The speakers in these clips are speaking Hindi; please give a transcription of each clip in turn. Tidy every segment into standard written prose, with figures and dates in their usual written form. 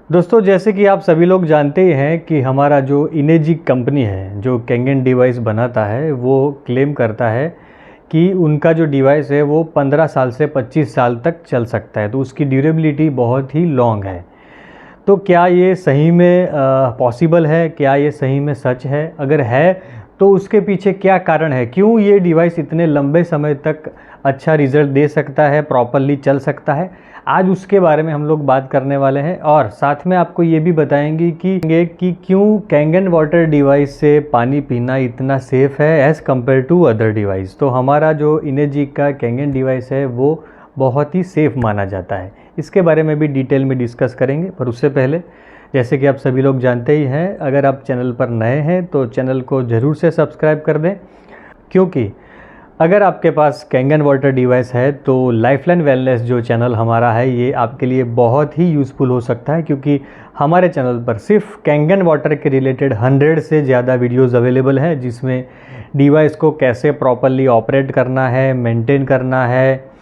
दोस्तों, जैसे कि आप सभी लोग जानते ही हैं कि हमारा जो इनेजिक कंपनी है, जो कैंगन डिवाइस बनाता है, वो क्लेम करता है कि उनका जो डिवाइस है वो 15 साल से 25 साल तक चल सकता है। तो उसकी ड्यूरेबिलिटी बहुत ही लॉन्ग है। तो क्या ये सही में पॉसिबल है? क्या ये सही में सच है? अगर है तो उसके पीछे क्या कारण है? क्यों ये डिवाइस इतने लंबे समय तक अच्छा रिज़ल्ट दे सकता है, प्रॉपरली चल सकता है? आज उसके बारे में हम लोग बात करने वाले हैं और साथ में आपको ये भी बताएंगे कि क्यों कैंगन वाटर डिवाइस से पानी पीना इतना सेफ़ है as compared to other device. तो हमारा जो इनेजिक का कैंगन डिवाइस है वो बहुत ही सेफ़ माना जाता है। इसके बारे में भी डिटेल में डिस्कस करेंगे, पर उससे पहले जैसे कि आप सभी लोग जानते ही हैं, अगर आप चैनल पर नए हैं तो चैनल को ज़रूर से सब्सक्राइब कर दें, क्योंकि अगर आपके पास कैंगन वाटर डिवाइस है तो लाइफलाइन वेलनेस जो चैनल हमारा है ये आपके लिए बहुत ही यूज़फुल हो सकता है, क्योंकि हमारे चैनल पर सिर्फ कैंगन वाटर के रिलेटेड 100 से ज़्यादा वीडियोस अवेलेबल हैं, जिसमें डिवाइस को कैसे प्रॉपरली ऑपरेट करना है, मेंटेन करना है,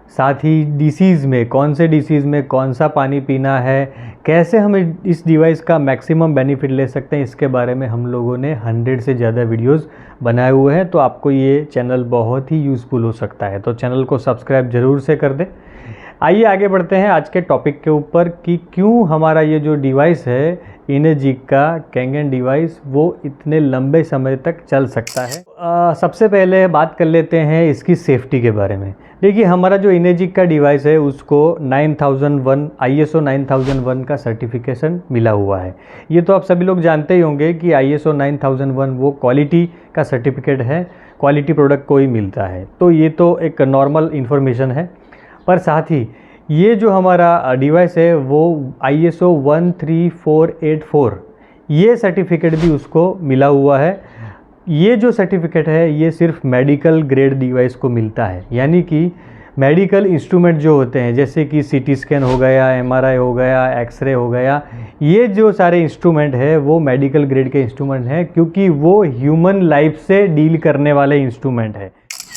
साथ ही डिसीज़ में कौन से डिसीज़ में कौन सा पानी पीना है, कैसे हम इस डिवाइस का मैक्सिमम बेनिफिट ले सकते हैं, इसके बारे में हम लोगों ने 100 से ज़्यादा वीडियोस बनाए हुए हैं। तो आपको ये चैनल बहुत ही यूज़फुल हो सकता है, तो चैनल को सब्सक्राइब ज़रूर से कर दें। आइए आगे बढ़ते हैं आज के टॉपिक के ऊपर कि क्यों हमारा ये जो डिवाइस है इनेजिक का कैंगन डिवाइस वो इतने लंबे समय तक चल सकता है। सबसे पहले बात कर लेते हैं इसकी सेफ्टी के बारे में। देखिए, हमारा जो इनेजिक का डिवाइस है उसको 9001 ISO 9001 का सर्टिफिकेशन मिला हुआ है। ये तो आप सभी लोग जानते ही होंगे कि ISO 9001 वो क्वालिटी का सर्टिफिकेट है, क्वालिटी प्रोडक्ट को ही मिलता है। तो ये तो एक नॉर्मल इन्फॉर्मेशन है, पर साथ ही ये जो हमारा डिवाइस है वो ISO 13484 ये सर्टिफिकेट भी उसको मिला हुआ है। ये जो सर्टिफिकेट है ये सिर्फ मेडिकल ग्रेड डिवाइस को मिलता है, यानी कि मेडिकल इंस्ट्रूमेंट जो होते हैं जैसे कि CT स्कैन हो गया, MRI हो गया, एक्सरे हो गया, ये जो सारे इंस्ट्रूमेंट है वो मेडिकल ग्रेड के इंस्ट्रूमेंट हैं, क्योंकि वो ह्यूमन लाइफ से डील करने वाले इंस्ट्रूमेंट है।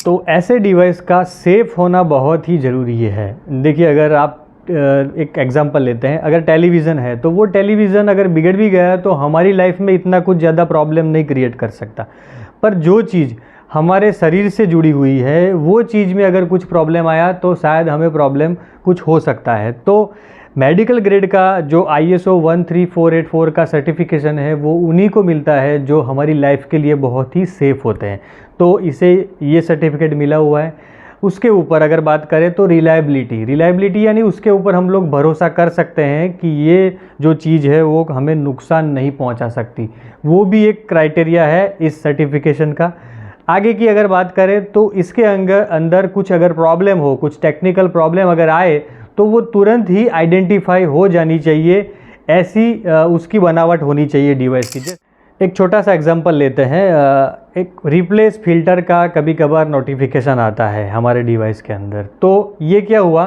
तो ऐसे डिवाइस का सेफ़ होना बहुत ही ज़रूरी है। देखिए, अगर आप एक एग्जांपल लेते हैं, अगर टेलीविज़न है तो वो टेलीविज़न अगर बिगड़ भी गया तो हमारी लाइफ में इतना कुछ ज़्यादा प्रॉब्लम नहीं क्रिएट कर सकता, पर जो चीज़ हमारे शरीर से जुड़ी हुई है वो चीज़ में अगर कुछ प्रॉब्लम आया तो शायद हमें प्रॉब्लम कुछ हो सकता है। तो मेडिकल ग्रेड का जो ISO 13484 का सर्टिफिकेशन है वो उन्हीं को मिलता है जो हमारी लाइफ के लिए बहुत ही सेफ़ होते हैं। तो इसे ये सर्टिफिकेट मिला हुआ है। उसके ऊपर अगर बात करें तो रिलायबिलिटी यानी उसके ऊपर हम लोग भरोसा कर सकते हैं कि ये जो चीज़ है वो हमें नुकसान नहीं पहुंचा सकती, वो भी एक क्राइटेरिया है इस सर्टिफिकेशन का। आगे की अगर बात करें तो इसके अंदर कुछ अगर प्रॉब्लम हो, कुछ टेक्निकल प्रॉब्लम अगर आए तो वो तुरंत ही आइडेंटिफाई हो जानी चाहिए, ऐसी उसकी बनावट होनी चाहिए डिवाइस की। एक छोटा सा एग्जांपल लेते हैं, एक रिप्लेस फिल्टर का कभी कभार नोटिफिकेशन आता है हमारे डिवाइस के अंदर। तो ये क्या हुआ,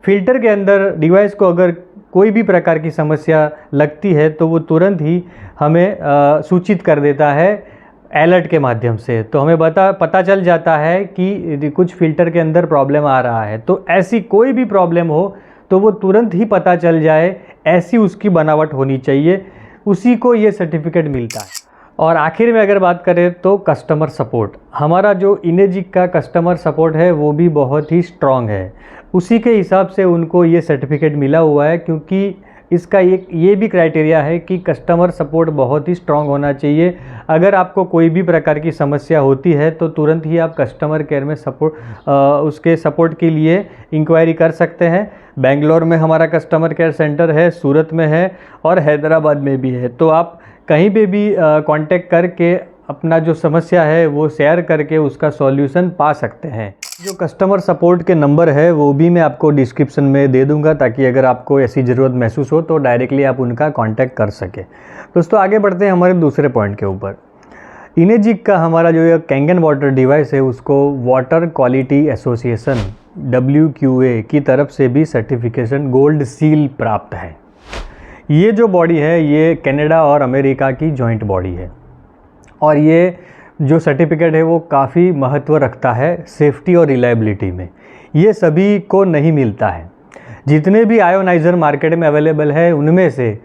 फिल्टर के अंदर डिवाइस को अगर कोई भी प्रकार की समस्या लगती है तो वो तुरंत ही हमें सूचित कर देता है अलर्ट के माध्यम से। तो हमें पता चल जाता है कि कुछ फ़िल्टर के अंदर प्रॉब्लम आ रहा है। तो ऐसी कोई भी प्रॉब्लम हो तो वो तुरंत ही पता चल जाए, ऐसी उसकी बनावट होनी चाहिए, उसी को ये सर्टिफिकेट मिलता है। और आखिर में अगर बात करें तो कस्टमर सपोर्ट, हमारा जो इनेजिक का कस्टमर सपोर्ट है वो भी बहुत ही स्ट्रॉन्ग है। उसी के हिसाब से उनको ये सर्टिफिकेट मिला हुआ है, क्योंकि इसका एक ये भी क्राइटेरिया है कि कस्टमर सपोर्ट बहुत ही स्ट्रॉन्ग होना चाहिए। अगर आपको कोई भी प्रकार की समस्या होती है तो तुरंत ही आप कस्टमर केयर में उसके सपोर्ट के लिए इंक्वायरी कर सकते हैं। बेंगलोर में हमारा कस्टमर केयर सेंटर है, सूरत में है और हैदराबाद में भी है। तो आप कहीं पे भी कांटेक्ट करके अपना जो समस्या है वो शेयर करके उसका सॉल्यूशन पा सकते हैं। जो कस्टमर सपोर्ट के नंबर है वो भी मैं आपको डिस्क्रिप्शन में दे दूंगा, ताकि अगर आपको ऐसी ज़रूरत महसूस हो तो डायरेक्टली आप उनका कांटेक्ट कर सके। दोस्तों, आगे बढ़ते हैं हमारे दूसरे पॉइंट के ऊपर। इनेजिक का हमारा जो ये कैंगन वाटर डिवाइस है उसको वाटर क्वालिटी एसोसिएशन WQA की तरफ से भी सर्टिफिकेशन गोल्ड सील प्राप्त है। ये जो बॉडी है ये कनाडा और अमेरिका की जॉइंट बॉडी है, और ये जो सर्टिफिकेट है वो काफ़ी महत्व रखता है सेफ्टी और रिलायबिलिटी में। ये सभी को नहीं मिलता है। जितने भी आयोनाइज़र मार्केट में अवेलेबल है उनमें से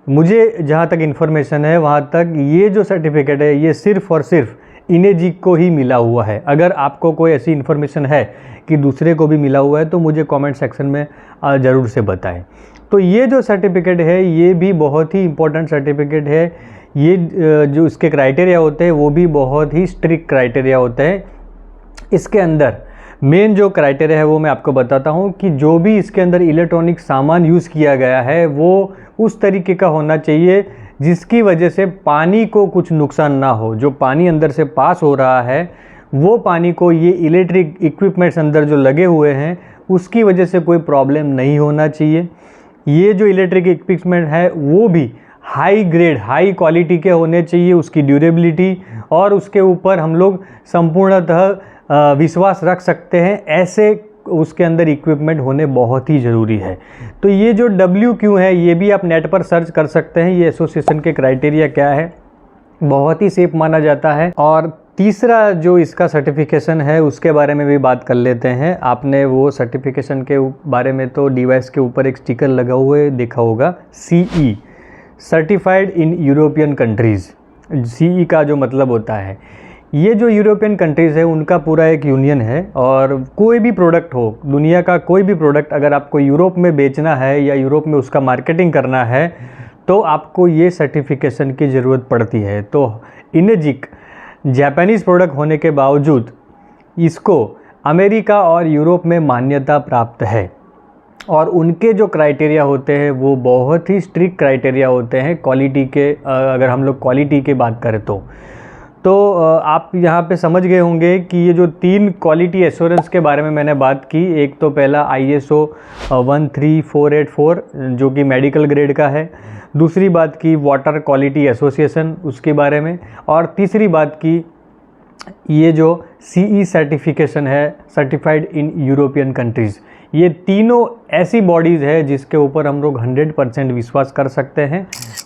मुझे जहाँ तक इन्फॉर्मेशन है वहाँ तक ये जो सर्टिफिकेट है ये सिर्फ़ और सिर्फ इनेजिक को ही मिला हुआ है। अगर आपको कोई ऐसी इन्फॉर्मेशन है कि दूसरे को भी मिला हुआ है तो मुझे कमेंट सेक्शन में ज़रूर से बताएं। तो ये जो सर्टिफिकेट है ये भी बहुत ही इम्पोर्टेंट सर्टिफिकेट है। ये जो इसके क्राइटेरिया होते हैं वो भी बहुत ही स्ट्रिक्ट क्राइटेरिया होते हैं। इसके अंदर मेन जो क्राइटेरिया है वो मैं आपको बताता हूँ कि जो भी इसके अंदर इलेक्ट्रॉनिक सामान यूज़ किया गया है वो उस तरीके का होना चाहिए जिसकी वजह से पानी को कुछ नुकसान ना हो। जो पानी अंदर से पास हो रहा है वो पानी को ये इलेक्ट्रिक इक्विपमेंट्स अंदर जो लगे हुए हैं उसकी वजह से कोई प्रॉब्लम नहीं होना चाहिए। ये जो इलेक्ट्रिक इक्विपमेंट है वो भी हाई ग्रेड हाई क्वालिटी के होने चाहिए, उसकी ड्यूरेबिलिटी और उसके ऊपर हम लोग संपूर्णतः विश्वास रख सकते हैं, ऐसे उसके अंदर इक्विपमेंट होने बहुत ही ज़रूरी है। तो ये जो WQ है ये भी आप नेट पर सर्च कर सकते हैं, ये एसोसिएशन के क्राइटेरिया क्या है, बहुत ही सेफ माना जाता है। और तीसरा जो इसका सर्टिफिकेशन है उसके बारे में भी बात कर लेते हैं। आपने वो सर्टिफिकेशन के बारे में तो डिवाइस के ऊपर एक स्टिकर लगा हुआ देखा होगा, CE certified in European countries. CE का जो मतलब होता है, ये जो यूरोपियन कंट्रीज़ है उनका पूरा एक यूनियन है और कोई भी प्रोडक्ट हो, दुनिया का कोई भी प्रोडक्ट अगर आपको यूरोप में बेचना है या यूरोप में उसका मार्केटिंग करना है तो आपको ये सर्टिफिकेशन की ज़रूरत पड़ती है। तो इनेजिक जापानीज़ प्रोडक्ट होने के बावजूद इसको अमेरिका और यूरोप में मान्यता प्राप्त है और उनके जो क्राइटेरिया होते हैं वो बहुत ही स्ट्रिक्ट क्राइटेरिया होते हैं क्वालिटी के। अगर हम लोग क्वालिटी की बात करें तो आप यहाँ पे समझ गए होंगे कि ये जो 3 क्वालिटी एश्योरेंस के बारे में मैंने बात की, एक तो पहला ISO 13484 जो कि मेडिकल ग्रेड का है, दूसरी बात की वाटर क्वालिटी एसोसिएशन उसके बारे में, और तीसरी बात की ये जो CE सर्टिफिकेशन है सर्टिफाइड इन यूरोपियन कंट्रीज़। ये तीनों ऐसी बॉडीज़ है जिसके ऊपर हम लोग 100% विश्वास कर सकते हैं।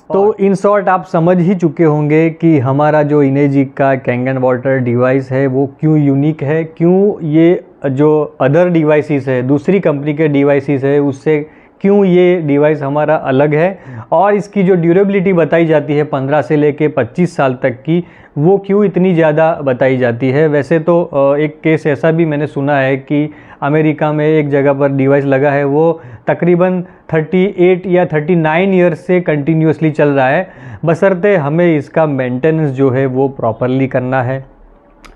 तो इन शॉर्ट आप समझ ही चुके होंगे कि हमारा जो इनेजिक का कैंगन वाटर डिवाइस है वो क्यों यूनिक है, क्यों ये जो अदर डिवाइसेस है, दूसरी कंपनी के डिवाइसेस है उससे क्यों ये डिवाइस हमारा अलग है, और इसकी जो ड्यूरेबिलिटी बताई जाती है 15 से लेके 25 साल तक की, वो क्यों इतनी ज़्यादा बताई जाती है। वैसे तो एक केस ऐसा भी मैंने सुना है कि अमेरिका में एक जगह पर डिवाइस लगा है वो तकरीबन 38 या 39 ईयर्स से कंटिन्यूसली चल रहा है, बशर्ते हमें इसका मेंटेनेंस जो है वो प्रॉपरली करना है,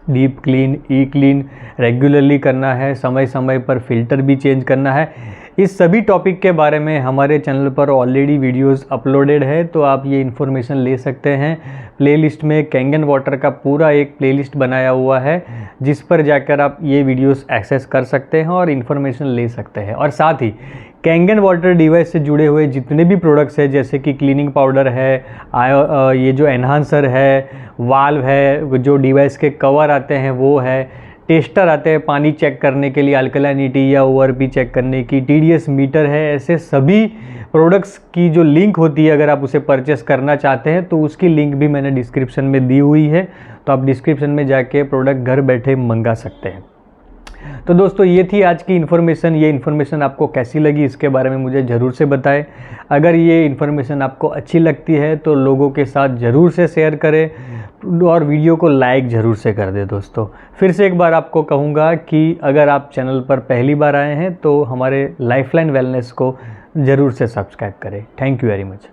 डीप क्लीन, क्लीन रेगुलरली करना है, समय समय पर फिल्टर भी चेंज करना है। इस सभी टॉपिक के बारे में हमारे चैनल पर ऑलरेडी वीडियोस अपलोडेड है, तो आप ये इन्फॉर्मेशन ले सकते हैं। प्लेलिस्ट में कैंगन वाटर का पूरा एक प्लेलिस्ट बनाया हुआ है जिस पर जाकर आप ये वीडियोस एक्सेस कर सकते हैं और इन्फॉर्मेशन ले सकते हैं। और साथ ही कैंगन वाटर डिवाइस से जुड़े हुए जितने भी प्रोडक्ट्स हैं जैसे कि क्लीनिंग पाउडर है, ये जो एनहांसर है, वाल्व है, जो डिवाइस के कवर आते हैं वो है, टेस्टर आते हैं पानी चेक करने के लिए, अल्कलाइनिटी या ORP चेक करने की, TDS मीटर है, ऐसे सभी प्रोडक्ट्स की जो लिंक होती है अगर आप उसे परचेस करना चाहते हैं तो उसकी लिंक भी मैंने डिस्क्रिप्शन में दी हुई है, तो आप डिस्क्रिप्शन में जाके प्रोडक्ट घर बैठे मंगा सकते हैं। तो दोस्तों ये थी आज की इन्फॉर्मेशन। ये इन्फॉर्मेशन आपको कैसी लगी इसके बारे में मुझे ज़रूर से बताएं। अगर ये इन्फॉर्मेशन आपको अच्छी लगती है तो लोगों के साथ ज़रूर से शेयर करें और वीडियो को लाइक ज़रूर से कर दें। दोस्तों फिर से एक बार आपको कहूँगा कि अगर आप चैनल पर पहली बार आए हैं तो हमारे लाइफलाइन वेलनेस को ज़रूर से सब्सक्राइब करें। Thank you very much.